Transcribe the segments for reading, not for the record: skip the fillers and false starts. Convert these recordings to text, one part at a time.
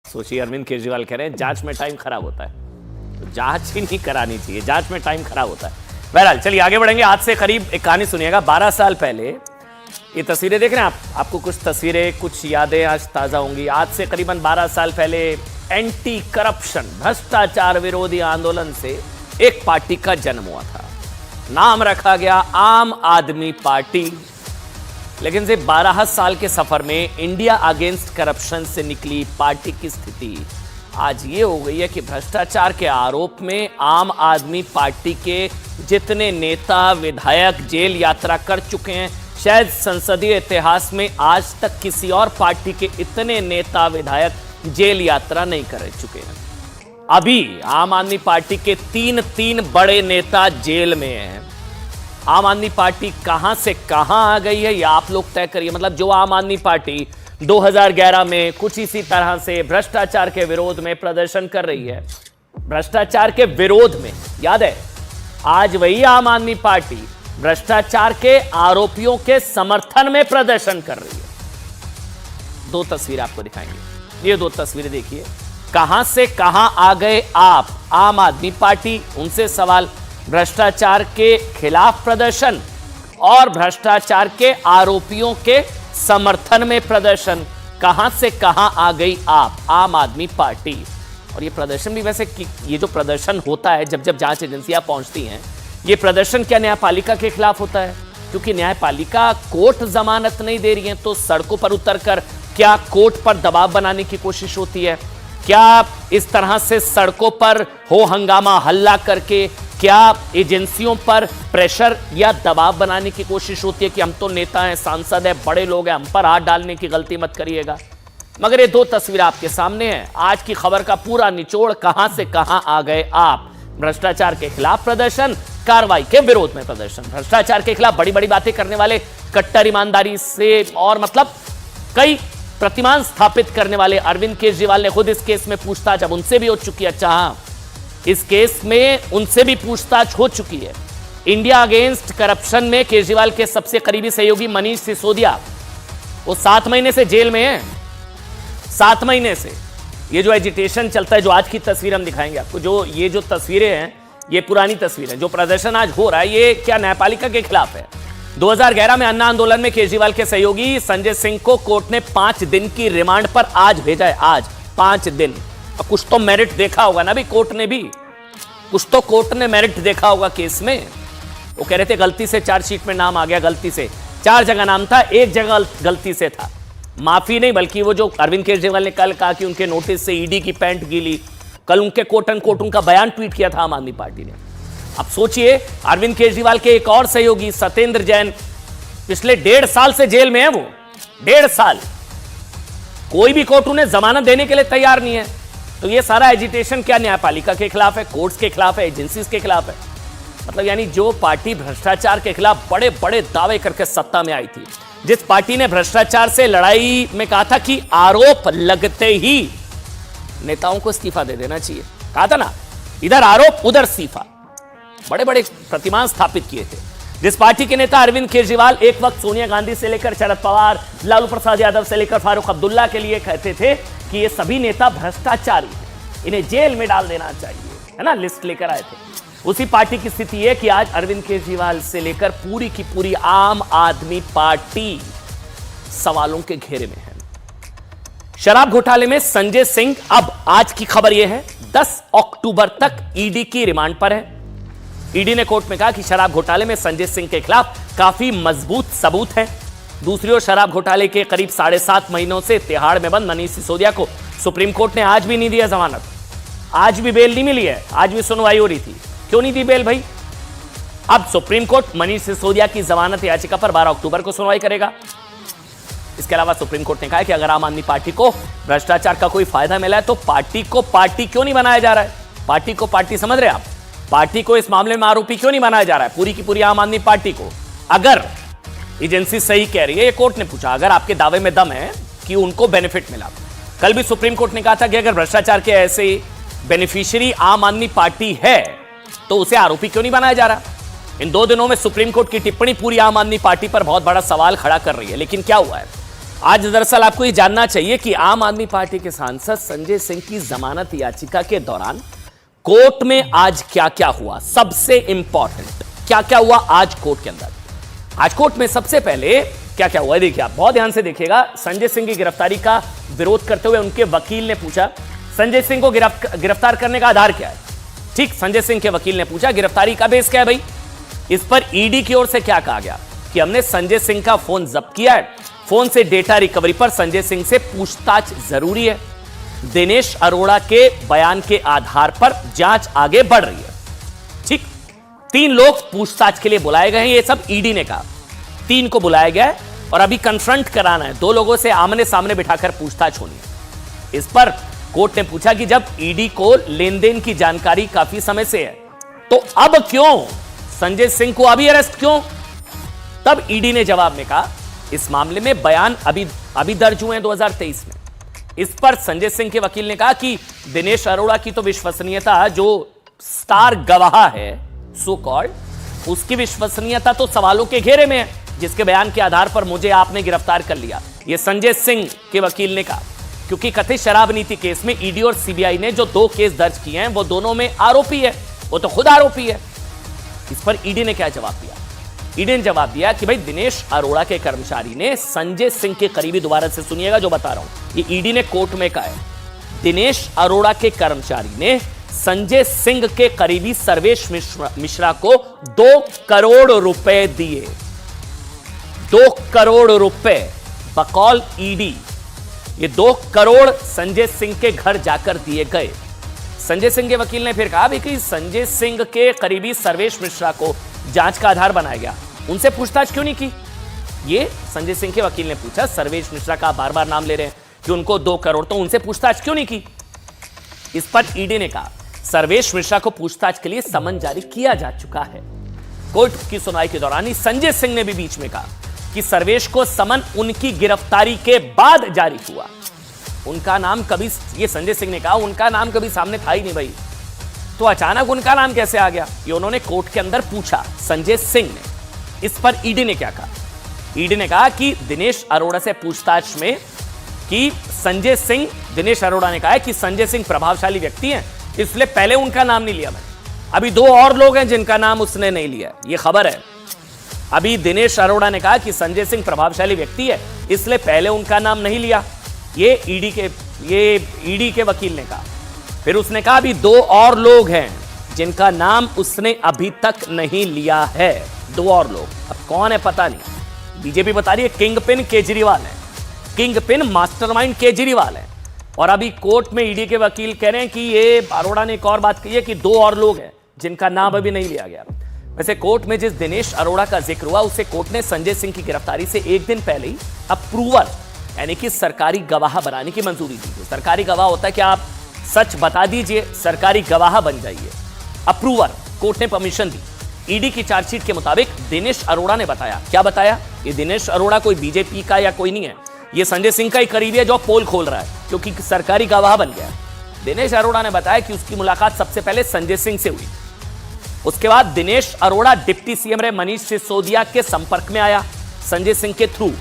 सोचिए, अरविंद केजरीवाल कह रहे हैं जांच में टाइम खराब होता है, तो जांच ही नहीं करानी चाहिए, जांच में टाइम खराब होता है। बहरहाल चलिए आगे बढ़ेंगे। आज से करीब एक कहानी सुनिएगा। 12 साल पहले, ये तस्वीरें देख रहे हैं आप, आपको कुछ तस्वीरें, कुछ यादें आज ताजा होंगी। आज से करीबन 12 साल पहले एंटी करप्शन, भ्रष्टाचार विरोधी आंदोलन से एक पार्टी का जन्म हुआ था। नाम रखा गया आम आदमी पार्टी। लेकिन सिर्फ 12 साल के सफर में इंडिया अगेंस्ट करप्शन से निकली पार्टी की स्थिति आज ये हो गई है कि भ्रष्टाचार के आरोप में आम आदमी पार्टी के जितने नेता विधायक जेल यात्रा कर चुके हैं, शायद संसदीय इतिहास में आज तक किसी और पार्टी के इतने नेता विधायक जेल यात्रा नहीं कर चुके हैं। अभी आम आदमी पार्टी के तीन बड़े नेता जेल में हैं। आम आदमी पार्टी कहां से कहां आ गई है, ये आप लोग तय करिए। मतलब जो आम आदमी पार्टी 2011 में कुछ इसी तरह से भ्रष्टाचार के विरोध में प्रदर्शन कर रही है, भ्रष्टाचार के विरोध में, याद है, आज वही आम आदमी पार्टी भ्रष्टाचार के आरोपियों के समर्थन में प्रदर्शन कर रही है। दो तस्वीरें आपको दिखाएंगे, ये दो तस्वीरें देखिए। कहां से कहां आ गए आप, आम आदमी पार्टी, उनसे सवाल। भ्रष्टाचार के खिलाफ प्रदर्शन और भ्रष्टाचार के आरोपियों के समर्थन में प्रदर्शन। कहां से कहां आ गई आप, आम आदमी पार्टी। और ये प्रदर्शन भी वैसे, ये जो प्रदर्शन होता है जब जब जांच एजेंसियां पहुंचती हैं, ये प्रदर्शन क्या न्यायपालिका के खिलाफ होता है? क्योंकि न्यायपालिका कोर्ट जमानत नहीं दे रही है, तो सड़कों पर उतरकर क्या कोर्ट पर दबाव बनाने की कोशिश होती है? क्या इस तरह से सड़कों पर हो हंगामा, हल्ला करके क्या एजेंसियों पर प्रेशर या दबाव बनाने की कोशिश होती है कि हम तो नेता हैं, सांसद हैं, बड़े लोग हैं, हम पर हाथ डालने की गलती मत करिएगा? मगर ये दो तस्वीर आपके सामने हैं। आज की खबर का पूरा निचोड़, कहां से कहां आ गए आप। भ्रष्टाचार के खिलाफ प्रदर्शन, कार्रवाई के विरोध में प्रदर्शन। भ्रष्टाचार के खिलाफ बड़ी बड़ी बातें करने वाले, कट्टर ईमानदारी से और मतलब कई प्रतिमान स्थापित करने वाले अरविंद केजरीवाल ने खुद इस केस में पूछताछ अब उनसे भी हो चुकी है। अच्छा हाँ, इस केस में उनसे भी पूछताछ हो चुकी है। इंडिया अगेंस्ट करप्शन में केजरीवाल के सबसे करीबी सहयोगी मनीष सिसोदिया, वो 7 महीने से जेल में है। 7 महीने से ये जो एजिटेशन चलता है, जो आज की तस्वीर हम दिखाएंगे आपको, जो ये जो तस्वीरें हैं, ये पुरानी तस्वीर है। जो प्रदर्शन आज हो रहा है, ये क्या न्यायपालिका के खिलाफ है। 2011 में अन्ना आंदोलन में केजरीवाल के सहयोगी संजय सिंह को कोर्ट ने 5 दिन की रिमांड पर आज भेजा है। आज 5 दिन। कुछ तो मेरिट देखा होगा ना भी कोर्ट ने, भी कुछ तो कोर्ट ने मेरिट देखा होगा केस में। वो कह रहे थे गलती से चार्जशीट में नाम आ गया, गलती से 4 जगह नाम था, 1 जगह गलती से था। माफी नहीं, बल्कि वो जो अरविंद केजरीवाल ने कल कहा कि उनके नोटिस से ईडी की पैंट गीली, कल उनके कोट एंड कोट उनका बयान ट्वीट किया था आम आदमी पार्टी ने। अब सोचिए, अरविंद केजरीवाल के एक और सहयोगी सत्येंद्र जैन पिछले 1.5 साल से जेल में है। वो 1.5 साल, कोई भी कोर्ट उन्हें जमानत देने के लिए तैयार नहीं है। तो ये सारा एजिटेशन क्या न्यायपालिका के खिलाफ है, कोर्ट्स के खिलाफ है, एजेंसीज के खिलाफ है? मतलब यानी जो पार्टी भ्रष्टाचार के खिलाफ बड़े बड़े दावे करके सत्ता में आई थी, जिस पार्टी ने भ्रष्टाचार से लड़ाई में कहा था कि आरोप लगते ही नेताओं को इस्तीफा दे देना चाहिए, कहा था ना, इधर आरोप उधर इस्तीफा, बड़े बड़े प्रतिमान स्थापित किए थे। जिस पार्टी के नेता अरविंद केजरीवाल एक वक्त सोनिया गांधी से लेकर शरद पवार, लालू प्रसाद यादव से लेकर फारूक अब्दुल्ला के लिए कहते थे कि ये सभी नेता भ्रष्टाचारी हैं, इन्हें जेल में डाल देना चाहिए, है ना, लिस्ट लेकर आए थे। उसी पार्टी की स्थिति है कि आज अरविंद केजरीवाल से लेकर पूरी की पूरी आम आदमी पार्टी सवालों के घेरे में है। शराब घोटाले में संजय सिंह, अब आज की खबर यह है, 10 अक्टूबर तक ईडी की रिमांड पर है। ईडी ने कोर्ट में कहा कि शराब घोटाले में संजय सिंह के खिलाफ काफी मजबूत सबूत है। दूसरी ओर शराब घोटाले के करीब 7.5 महीनों से तिहाड़ में बंद मनीष सिसोदिया को सुप्रीम कोर्ट ने आज भी नहीं दिया जमानत। आज भी बेल नहीं मिली है, आज भी सुनवाई हो रही थी। क्यों नहीं दी बेल भाई? अब सुप्रीम कोर्ट मनीष सिसोदिया की जमानत याचिका पर 12 अक्टूबर को सुनवाई करेगा। इसके अलावा सुप्रीम कोर्ट ने कहा कि अगर आम आदमी पार्टी को भ्रष्टाचार का कोई फायदा मिला है तो पार्टी को पार्टी क्यों नहीं बनाया जा रहा है? पार्टी को पार्टी समझ रहे हैं आप? पार्टी को इस मामले में आरोपी क्यों नहीं बनाया जा रहा है? पूरी की पूरी आम आदमी पार्टी को। अगर एजेंसी सही कह रही है, ये कोर्ट ने पूछा, अगर आपके दावे में दम है कि उनको बेनिफिट मिला। कल भी सुप्रीम कोर्ट ने कहा था कि अगर भ्रष्टाचार के ऐसे बेनिफिशियरी आम आदमी पार्टी है तो उसे आरोपी क्यों नहीं बनाया जा रहा? इन 2 दिनों में सुप्रीम कोर्ट की टिप्पणी पूरी आम आदमी पार्टी पर बहुत बड़ा सवाल खड़ा कर रही है। लेकिन क्या हुआ है, आज दरअसल आपको ये जानना चाहिए कि आम आदमी पार्टी के सांसद संजय सिंह की जमानत याचिका के दौरान कोर्ट में आज क्या क्या हुआ। सबसे इंपॉर्टेंट क्या क्या हुआ आज कोर्ट के अंदर। आज कोर्ट में सबसे पहले क्या क्या हुआ देखिए, आप बहुत ध्यान से देखिएगा। संजय सिंह की गिरफ्तारी का विरोध करते हुए उनके वकील ने पूछा संजय सिंह को गिरफ्तार करने का आधार क्या है। ठीक, संजय सिंह के वकील ने पूछा गिरफ्तारी का बेस क्या है भाई। इस पर ईडी की ओर से क्या कहा गया कि हमने संजय सिंह का फोन जब्त किया है, फोन से डेटा रिकवरी पर संजय सिंह से पूछताछ जरूरी है। दिनेश अरोड़ा के बयान के आधार पर जांच आगे बढ़ रही है। ठीक, 3 लोग पूछताछ के लिए बुलाए गए हैं, ये सब ईडी ने कहा। 3 को बुलाया गया है और अभी कन्फ्रंट कराना है, 2 लोगों से आमने सामने बिठाकर पूछताछ होनी है। इस पर कोर्ट ने पूछा कि जब ईडी को लेन देन की जानकारी काफी समय से है तो अब क्यों संजय सिंह को अभी अरेस्ट क्यों। तब ईडी ने जवाब में कहा इस मामले में बयान अभी दर्ज हुए हैं 2023 में। इस पर संजय सिंह के वकील ने कहा कि दिनेश अरोड़ा की तो विश्वसनीयता, जो स्टार गवाह है सो कॉल्ड, उसकी विश्वसनीयता तो सवालों के घेरे में है, जिसके बयान के आधार पर मुझे आपने गिरफ्तार कर लिया, यह संजय सिंह के वकील ने कहा। क्योंकि कथित शराब नीति केस में ईडी और सीबीआई ने जो 2 केस दर्ज किए हैं वो दोनों में आरोपी है, वो तो खुद आरोपी है। इस पर ईडी ने क्या जवाब दिया। ईडी ने जवाब दिया कि भाई दिनेश अरोड़ा के कर्मचारी ने संजय सिंह के करीबी, दोबारा से सुनिएगा जो बता रहा हूं, ये ईडी ने कोर्ट में कहा है, दिनेश अरोड़ा के कर्मचारी ने संजय सिंह के करीबी सर्वेश मिश्रा को 2 करोड़ रुपए दिए। 2 करोड़ रुपए बकौल ईडी, ये 2 करोड़ संजय सिंह के घर जाकर दिए गए। संजय सिंह के वकील ने फिर कहा भी कि संजय सिंह के करीबी सर्वेश मिश्रा को जांच का आधार बनाया गया, उनसे पूछताछ क्यों नहीं की। ये संजय सिंह के वकील ने पूछा, सर्वेश मिश्रा का बार बार नाम ले रहे हैं कि उनको 2 करोड़, तो उनसे पूछताछ क्यों नहीं की। इस पर ईडी ने कहा सर्वेश मिश्रा को पूछताछ के लिए समन जारी किया जा चुका है। कोर्ट की सुनवाई के दौरान ही संजय सिंह ने भी बीच में कहा कि सर्वेश को समन उनकी गिरफ्तारी के बाद जारी हुआ। उनका नाम कभी, ये संजय सिंह ने कहा, उनका नाम कभी सामने था ही नहीं भाई, तो अचानक उनका नाम कैसे आ गया, ये उन्होंने कोर्ट के अंदर पूछा संजय सिंह ने। इस पर ईडी ने क्या कहा। ईडी ने कहा कि दिनेश अरोड़ा से पूछताछ में कि संजय सिंह, दिनेश अरोड़ा ने कहा है कि संजय सिंह प्रभावशाली व्यक्ति हैं, इसलिए पहले उनका नाम नहीं लिया मैंने। अभी 2 और लोग हैं जिनका नाम उसने नहीं लिया, ये खबर है। अभी दिनेश अरोड़ा ने कहा कि संजय सिंह प्रभावशाली व्यक्ति है, इसलिए पहले उनका नाम नहीं लिया, ये ईडी के वकील ने कहा। फिर उसने कहा अभी 2 और लोग हैं जिनका नाम उसने अभी तक नहीं लिया है। 2 और लोग, अब कौन है पता नहीं। बीजेपी बता रही है किंग पिन केजरीवाल है, किंग पिन मास्टरमाइंड केजरीवाल है। और अभी कोर्ट में ईडी के वकील कह रहे हैं कि ये अरोड़ा ने एक और बात कही है कि 2 और लोग हैं जिनका नाम अभी नहीं लिया गया। वैसे कोर्ट में जिस दिनेश अरोड़ा का जिक्र हुआ, उसे कोर्ट ने संजय सिंह की गिरफ्तारी से 1 दिन पहले ही अप्रूवल, यानी कि सरकारी गवाह बनाने की मंजूरी दी। सरकारी गवाह होता है कि आप सच बता दीजिए, सरकारी गवाह बन जाइए। अप्रूवल, कोर्ट ने परमिशन दी। ईडी की चार्जशीट के मुताबिक दिनेश अरोड़ा ने बताया, क्या बताया, ये दिनेश अरोड़ा कोई बीजेपी का या कोई नहीं है, ये संजय सिंह का ही करीबी है जो पोल खोल रहा है, क्योंकि सरकारी गवाह बन गया। दिनेश अरोड़ा ने बताया कि उसकी मुलाकात सबसे पहले संजय सिंह से हुई। उसके बाद दिनेश अरोड़ा डिप्टी सीएम रहे मनीष सिसोदिया के संपर्क में आया संजय सिंह के थ्रू।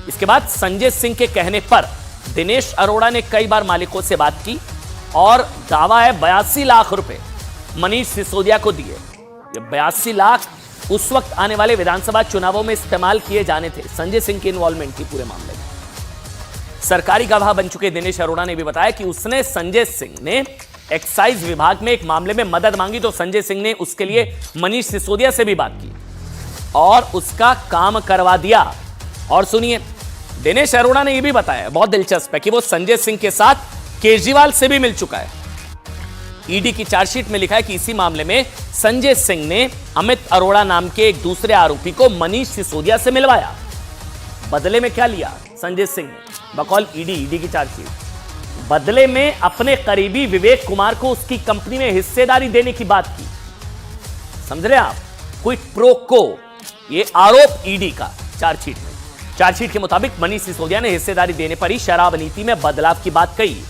इसके बाद संजय सिंह के कहने पर दिनेश अरोड़ा ने कई बार मालिकों से बात की और दावा है 82 लाख रुपए मनीष सिसोदिया को दिए। ये 82 लाख उस वक्त आने वाले विधानसभा चुनावों में इस्तेमाल किए जाने थे। संजय सिंह की इन्वॉल्वमेंट थी पूरे मामले में। सरकारी गवाह बन चुके दिनेश अरोड़ा ने भी बताया कि उसने संजय सिंह ने एक्साइज विभाग में एक मामले में मदद मांगी, तो संजय सिंह ने उसके लिए मनीष सिसोदिया से भी बात की और उसका काम करवा दिया। और सुनिए, दिनेश अरोड़ा ने यह भी बताया, बहुत दिलचस्प है, कि वो संजय सिंह के साथ केजरीवाल से भी मिल चुका है। ईडी की चार्जशीट में लिखा है कि इसी मामले में संजय सिंह ने अमित अरोड़ा नाम के एक दूसरे आरोपी को मनीष सिसोदिया से मिलवाया। बदले में क्या लिया संजय सिंह ने, बकौल ईडी की चार्जशीट, बदले में अपने करीबी विवेक कुमार को उसकी कंपनी में हिस्सेदारी देने की बात की। समझ रहे आप, क्विड प्रो को, ये आरोप ईडी का चार्जशीट में। चार्जशीट के मुताबिक मनीष सिसोदिया ने हिस्सेदारी देने पर ही शराब नीति में बदलाव की बात कही।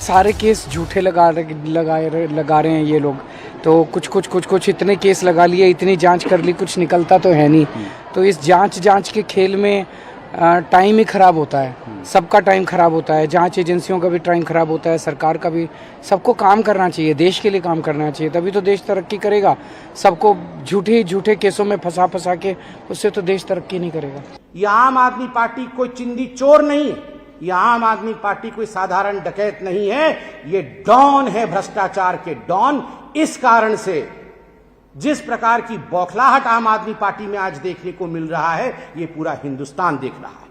सारे केस झूठे लगा रहे हैं ये लोग। तो कुछ इतने केस लगा लिए, इतनी जांच कर ली, कुछ निकलता तो है नहीं। तो इस जांच के खेल में टाइम ही खराब होता है, सबका टाइम खराब होता है, जांच एजेंसियों का भी टाइम खराब होता है, सरकार का भी। सबको काम करना चाहिए, देश के लिए काम करना चाहिए, तभी तो देश तरक्की करेगा। सबको झूठे केसों में फंसा के उससे तो देश तरक्की नहीं करेगा। ये आम आदमी पार्टी कोई चिंदी चोर नहीं है, ये आम आदमी पार्टी कोई साधारण डकैत नहीं है, ये डॉन है, भ्रष्टाचार के डॉन। इस कारण से जिस प्रकार की बौखलाहट आम आदमी पार्टी में आज देखने को मिल रहा है, ये पूरा हिंदुस्तान देख रहा है।